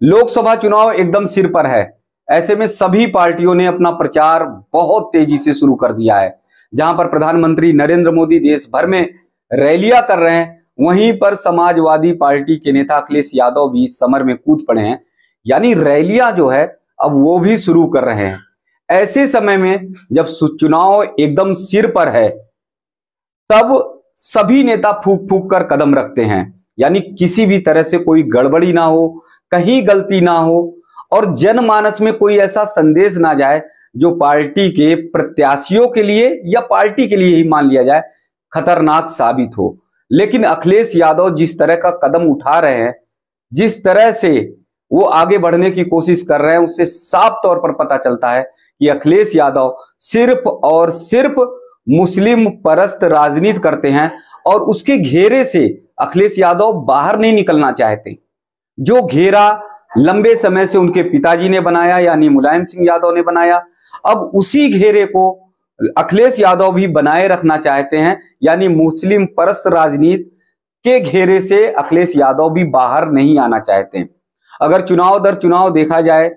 लोकसभा चुनाव एकदम सिर पर है। ऐसे में सभी पार्टियों ने अपना प्रचार बहुत तेजी से शुरू कर दिया है। जहां पर प्रधानमंत्री नरेंद्र मोदी देश भर में रैलियां कर रहे हैं, वहीं पर समाजवादी पार्टी के नेता अखिलेश यादव भी इस समर में कूद पड़े हैं। यानी रैलियां जो है अब वो भी शुरू कर रहे हैं। ऐसे समय में जब चुनाव एकदम सिर पर है, तब सभी नेता फूक फूक कर कदम रखते हैं। यानी किसी भी तरह से कोई गड़बड़ी ना हो, कहीं गलती ना हो और जनमानस में कोई ऐसा संदेश ना जाए जो पार्टी के प्रत्याशियों के लिए या पार्टी के लिए ही मान लिया जाए खतरनाक साबित हो। लेकिन अखिलेश यादव जिस तरह का कदम उठा रहे हैं, जिस तरह से वो आगे बढ़ने की कोशिश कर रहे हैं, उससे साफ तौर पर पता चलता है कि अखिलेश यादव सिर्फ और सिर्फ मुस्लिम परस्त राजनीति करते हैं और उसके घेरे से अखिलेश यादव बाहर नहीं निकलना चाहते। जो घेरा लंबे समय से उनके पिताजी ने बनाया, यानी मुलायम सिंह यादव ने बनाया, अब उसी घेरे को अखिलेश यादव भी बनाए रखना चाहते हैं। यानी मुस्लिम परस्त राजनीति के घेरे से अखिलेश यादव भी बाहर नहीं आना चाहते। अगर चुनाव दर चुनाव देखा जाए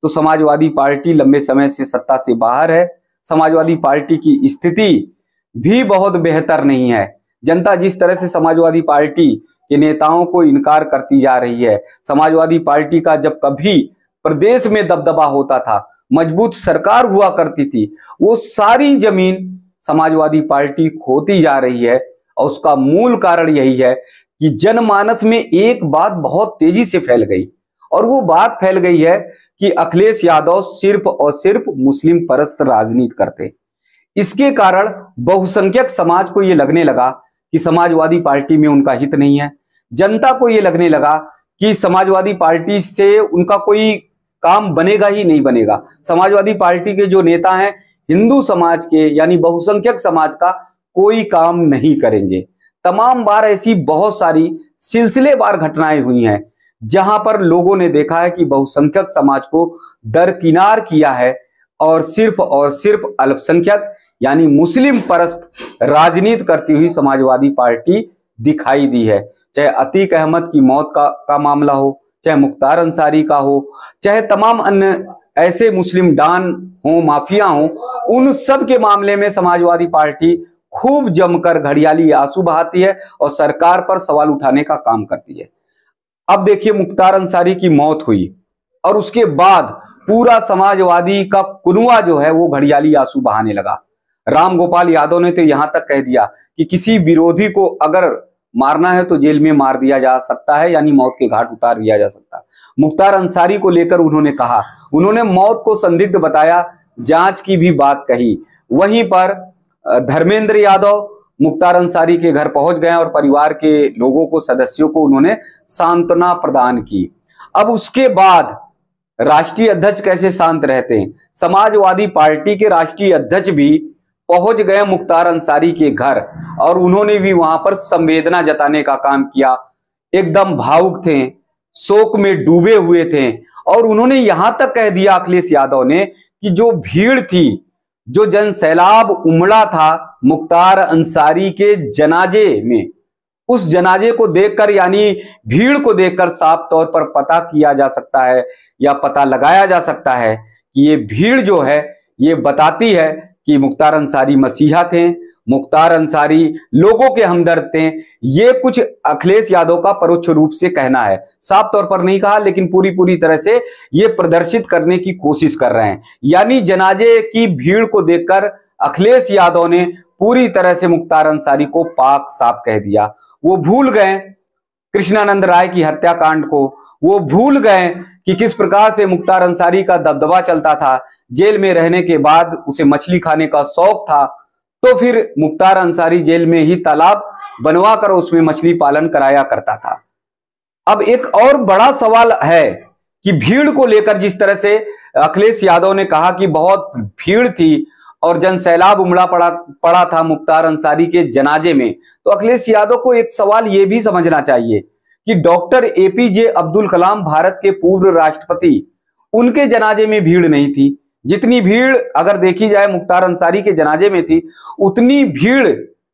तो समाजवादी पार्टी लंबे समय से सत्ता से बाहर है। समाजवादी पार्टी की स्थिति भी बहुत बेहतर नहीं है। जनता जिस तरह से समाजवादी पार्टी के नेताओं को इनकार करती जा रही है, समाजवादी पार्टी का जब कभी प्रदेश में दबदबा होता था, मजबूत सरकार हुआ करती थी, वो सारी जमीन समाजवादी पार्टी खोती जा रही है। और उसका मूल कारण यही है कि जनमानस में एक बात बहुत तेजी से फैल गई, और वो बात फैल गई है कि अखिलेश यादव सिर्फ और सिर्फ मुस्लिम परस्त राजनीति करते। इसके कारण बहुसंख्यक समाज को ये लगने लगा कि समाजवादी पार्टी में उनका हित नहीं है। जनता को ये लगने लगा कि समाजवादी पार्टी से उनका कोई काम बनेगा ही नहीं बनेगा। समाजवादी पार्टी के जो नेता हैं हिंदू समाज के, यानी बहुसंख्यक समाज का कोई काम नहीं करेंगे। तमाम बार ऐसी बहुत सारी सिलसिलेवार घटनाएं हुई हैं जहां पर लोगों ने देखा है कि बहुसंख्यक समाज को दरकिनार किया है और सिर्फ अल्पसंख्यक यानी मुस्लिम परस्त राजनीति करती हुई समाजवादी पार्टी दिखाई दी है। चाहे अतीक अहमद की मौत का मामला हो, चाहे मुख्तार अंसारी का हो, चाहे तमाम अन्य ऐसे मुस्लिम डान हो, माफिया हो, उन सब के मामले में समाजवादी पार्टी खूब जमकर घड़ियाली आंसू बहाती है और सरकार पर सवाल उठाने का काम करती है। अब देखिए, मुख्तार अंसारी की मौत हुई और उसके बाद पूरा समाजवादी का कुनवा जो है वो घड़ियाली आंसू बहाने लगा। राम गोपाल यादव ने तो यहां तक कह दिया कि किसी विरोधी को अगर मारना है तो जेल में मार दिया जा सकता है, यानी मौत के घाट उतार दिया जा सकता है। मुख्तार अंसारी को लेकर उन्होंने कहा, उन्होंने मौत को संदिग्ध बताया, जांच की भी बात कही। वहीं पर धर्मेंद्र यादव मुख्तार अंसारी के घर पहुंच गए और परिवार के लोगों को, सदस्यों को उन्होंने सांत्वना प्रदान की। अब उसके बाद राष्ट्रीय अध्यक्ष कैसे शांत रहते हैं, समाजवादी पार्टी के राष्ट्रीय अध्यक्ष भी पहुंच गए मुख्तार अंसारी के घर और उन्होंने भी वहां पर संवेदना जताने का काम किया। एकदम भावुक थे, शोक में डूबे हुए थे और उन्होंने यहां तक कह दिया अखिलेश यादव ने कि जो भीड़ थी, जो जन सैलाब उमड़ा था मुख्तार अंसारी के जनाजे में, उस जनाजे को देखकर, यानी भीड़ को देखकर साफ तौर पर पता किया जा सकता है या पता लगाया जा सकता है कि ये भीड़ जो है ये बताती है कि मुख्तार अंसारी मसीहा थे, मुख्तार अंसारी लोगों के हमदर्द थे। ये कुछ अखिलेश यादव का परोक्ष रूप से कहना है, साफ तौर पर नहीं कहा, लेकिन पूरी तरह से ये प्रदर्शित करने की कोशिश कर रहे हैं। यानी जनाजे की भीड़ को देखकर अखिलेश यादव ने पूरी तरह से मुख्तार अंसारी को पाक साफ कह दिया। वो भूल गए कृष्णानंद राय की हत्याकांड को, वो भूल गए कि किस प्रकार से मुख्तार अंसारी का दबदबा चलता था। जेल में रहने के बाद उसे मछली खाने का शौक था, तो फिर मुख्तार अंसारी जेल में ही तालाब बनवा कर उसमें मछली पालन कराया करता था। अब एक और बड़ा सवाल है कि भीड़ को लेकर जिस तरह से अखिलेश यादव ने कहा कि बहुत भीड़ थी और जन सैलाब उमड़ा पड़ा था मुख्तार अंसारी के जनाजे में, तो अखिलेश यादव को एक सवाल यह भी समझना चाहिए कि डॉक्टर एपीजे अब्दुल कलाम, भारत के पूर्व राष्ट्रपति, उनके जनाजे में भीड़ नहीं थी। जितनी भीड़ अगर देखी जाए मुख्तार अंसारी के जनाजे में थी, उतनी भीड़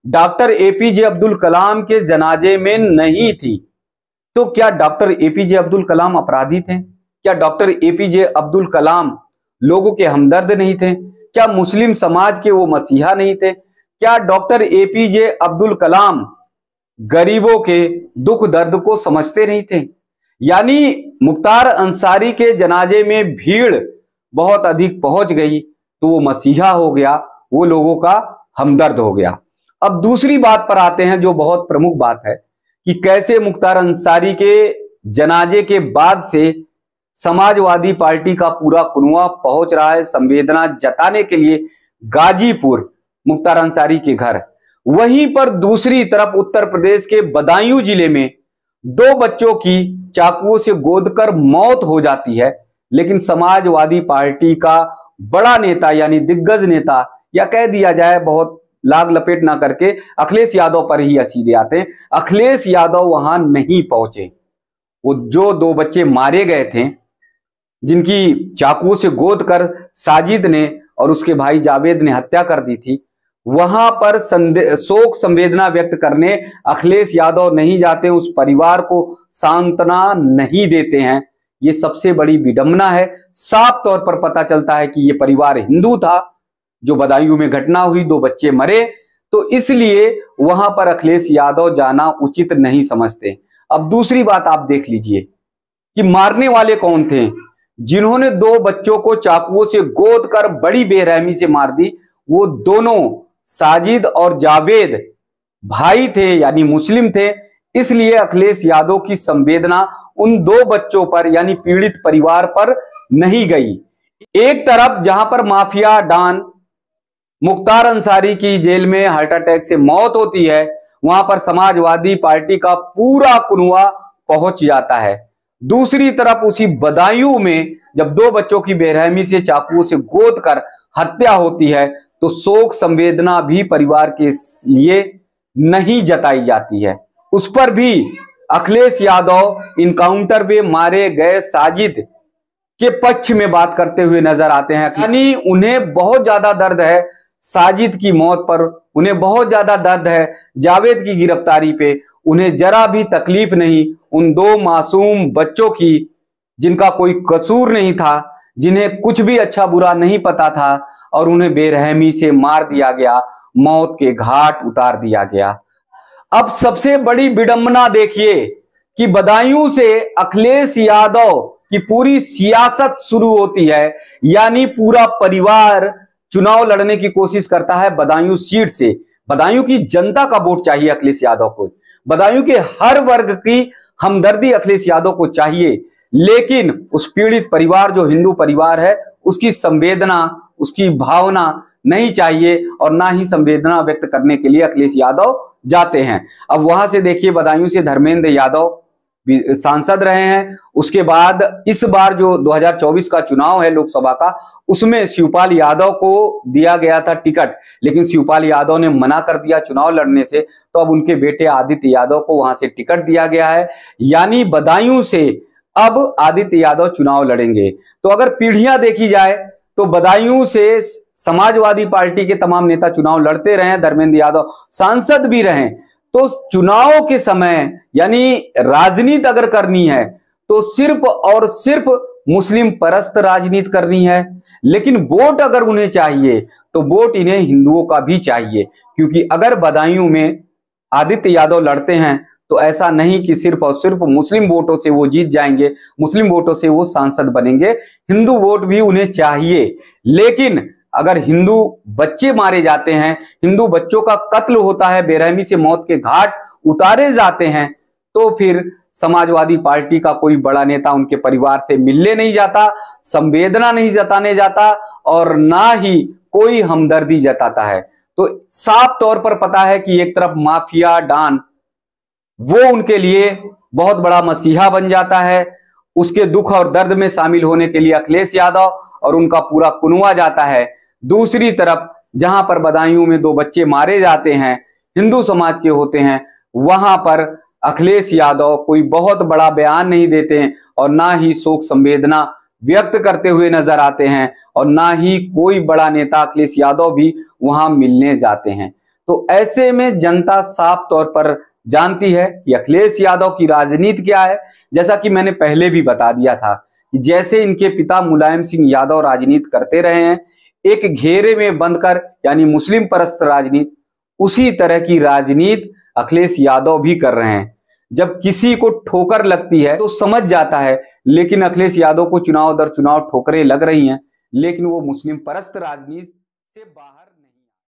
डॉक्टर एपीजे अब्दुल कलाम के जनाजे में नहीं थी। तो क्या डॉक्टर एपीजे अब्दुल कलाम अपराधी थे? क्या डॉक्टर एपीजे अब्दुल कलाम लोगों के हमदर्द नहीं थे? क्या मुस्लिम समाज के वो मसीहा नहीं थे? क्या डॉक्टर एपीजे अब्दुल कलाम गरीबों के दुख दर्द को समझते नहीं थे? यानी मुख्तार अंसारी के जनाजे में भीड़ बहुत अधिक पहुंच गई तो वो मसीहा हो गया, वो लोगों का हमदर्द हो गया। अब दूसरी बात पर आते हैं जो बहुत प्रमुख बात है कि कैसे मुख्तार अंसारी के जनाजे के बाद से समाजवादी पार्टी का पूरा कुनवा पहुंच रहा है संवेदना जताने के लिए गाजीपुर मुख्तार अंसारी के घर। वहीं पर दूसरी तरफ उत्तर प्रदेश के बदायूं जिले में 2 बच्चों की चाकुओं से गोदकर मौत हो जाती है, लेकिन समाजवादी पार्टी का बड़ा नेता यानी दिग्गज नेता, या कह दिया जाए बहुत लाग लपेट ना करके अखिलेश यादव पर ही सीधे आते हैं, अखिलेश यादव वहां नहीं पहुंचे। वो जो 2 बच्चे मारे गए थे जिनकी चाकुओं से गोद कर साजिद ने और उसके भाई जावेद ने हत्या कर दी थी, वहां पर शोक संवेदना व्यक्त करने अखिलेश यादव नहीं जाते, उस परिवार को सांत्वना नहीं देते हैं। ये सबसे बड़ी विडंबना है। साफ तौर पर पता चलता है कि ये परिवार हिंदू था, जो बदायूं में घटना हुई 2 बच्चे मरे, तो इसलिए वहां पर अखिलेश यादव जाना उचित नहीं समझते। अब दूसरी बात आप देख लीजिए कि मारने वाले कौन थे? जिन्होंने 2 बच्चों को चाकुओं से गोद कर बड़ी बेरहमी से मार दी, वो दोनों साजिद और जावेद भाई थे यानी मुस्लिम थे। इसलिए अखिलेश यादव की संवेदना उन 2 बच्चों पर यानी पीड़ित परिवार पर नहीं गई। एक तरफ जहां पर माफिया डॉन मुख्तार अंसारी की जेल में हार्ट अटैक से मौत होती है, वहां पर समाजवादी पार्टी का पूरा कुनवा पहुंच जाता है। दूसरी तरफ उसी बदायूं में जब 2 बच्चों की बेरहमी से चाकुओं से गोद कर हत्या होती है तो शोक संवेदना भी परिवार के लिए नहीं जताई जाती है। उस पर भी अखिलेश यादव इनकाउंटर में मारे गए साजिद के पक्ष में बात करते हुए नजर आते हैं। यानी उन्हें बहुत ज्यादा दर्द है साजिद की मौत पर, उन्हें बहुत ज्यादा दर्द है जावेद की गिरफ्तारी पे, उन्हें जरा भी तकलीफ नहीं उन 2 मासूम बच्चों की जिनका कोई कसूर नहीं था, जिन्हें कुछ भी अच्छा बुरा नहीं पता था और उन्हें बेरहमी से मार दिया गया, मौत के घाट उतार दिया गया। अब सबसे बड़ी विडंबना देखिए कि बदायूं से अखिलेश यादव की पूरी सियासत शुरू होती है, यानी पूरा परिवार चुनाव लड़ने की कोशिश करता है बदायूं सीट से। बदायूं की जनता का वोट चाहिए अखिलेश यादव को, बदायूं के हर वर्ग की हमदर्दी अखिलेश यादव को चाहिए, लेकिन उस पीड़ित परिवार जो हिंदू परिवार है उसकी संवेदना, उसकी भावना नहीं चाहिए और ना ही संवेदना व्यक्त करने के लिए अखिलेश यादव जाते हैं। अब वहां से देखिए बदायूं से धर्मेंद्र यादव सांसद रहे हैं। उसके बाद इस बार जो 2024 का चुनाव है लोकसभा का, उसमें शिवपाल यादव को दिया गया था टिकट, लेकिन शिवपाल यादव ने मना कर दिया चुनाव लड़ने से, तो अब उनके बेटे आदित्य यादव को वहां से टिकट दिया गया है। यानी बदायूं से अब आदित्य यादव चुनाव लड़ेंगे। तो अगर पीढ़ियां देखी जाए तो बदायूं से समाजवादी पार्टी के तमाम नेता चुनाव लड़ते रहे, धर्मेंद्र यादव सांसद भी रहे। तो चुनाव के समय यानी राजनीति अगर करनी है तो सिर्फ और सिर्फ मुस्लिम परस्त राजनीति करनी है, लेकिन वोट अगर उन्हें चाहिए तो वोट इन्हें हिंदुओं का भी चाहिए, क्योंकि अगर बदायूं में आदित्य यादव लड़ते हैं तो ऐसा नहीं कि सिर्फ और सिर्फ मुस्लिम वोटों से वो जीत जाएंगे, मुस्लिम वोटों से वो सांसद बनेंगे, हिंदू वोट भी उन्हें चाहिए। लेकिन अगर हिंदू बच्चे मारे जाते हैं, हिंदू बच्चों का कत्ल होता है, बेरहमी से मौत के घाट उतारे जाते हैं, तो फिर समाजवादी पार्टी का कोई बड़ा नेता उनके परिवार से मिलने नहीं जाता, संवेदना नहीं जताने जाता और ना ही कोई हमदर्दी जताता है। तो साफ तौर पर पता है कि एक तरफ माफिया डॉन वो उनके लिए बहुत बड़ा मसीहा बन जाता है, उसके दुख और दर्द में शामिल होने के लिए अखिलेश यादव और उनका पूरा कुनवा जाता है। दूसरी तरफ जहां पर बदायूं में 2 बच्चे मारे जाते हैं, हिंदू समाज के होते हैं, वहां पर अखिलेश यादव कोई बहुत बड़ा बयान नहीं देते हैं और ना ही शोक संवेदना व्यक्त करते हुए नजर आते हैं और ना ही कोई बड़ा नेता अखिलेश यादव भी वहां मिलने जाते हैं। तो ऐसे में जनता साफ तौर पर जानती है कि अखिलेश यादव की राजनीति क्या है। जैसा कि मैंने पहले भी बता दिया था जैसे इनके पिता मुलायम सिंह यादव राजनीति करते रहे हैं, एक घेरे में बंधकर, यानी मुस्लिम परस्त राजनीति, उसी तरह की राजनीति अखिलेश यादव भी कर रहे हैं। जब किसी को ठोकर लगती है तो समझ जाता है, लेकिन अखिलेश यादव को चुनाव दर चुनाव ठोकरें लग रही हैं, लेकिन वो मुस्लिम परस्त राजनीति से बाहर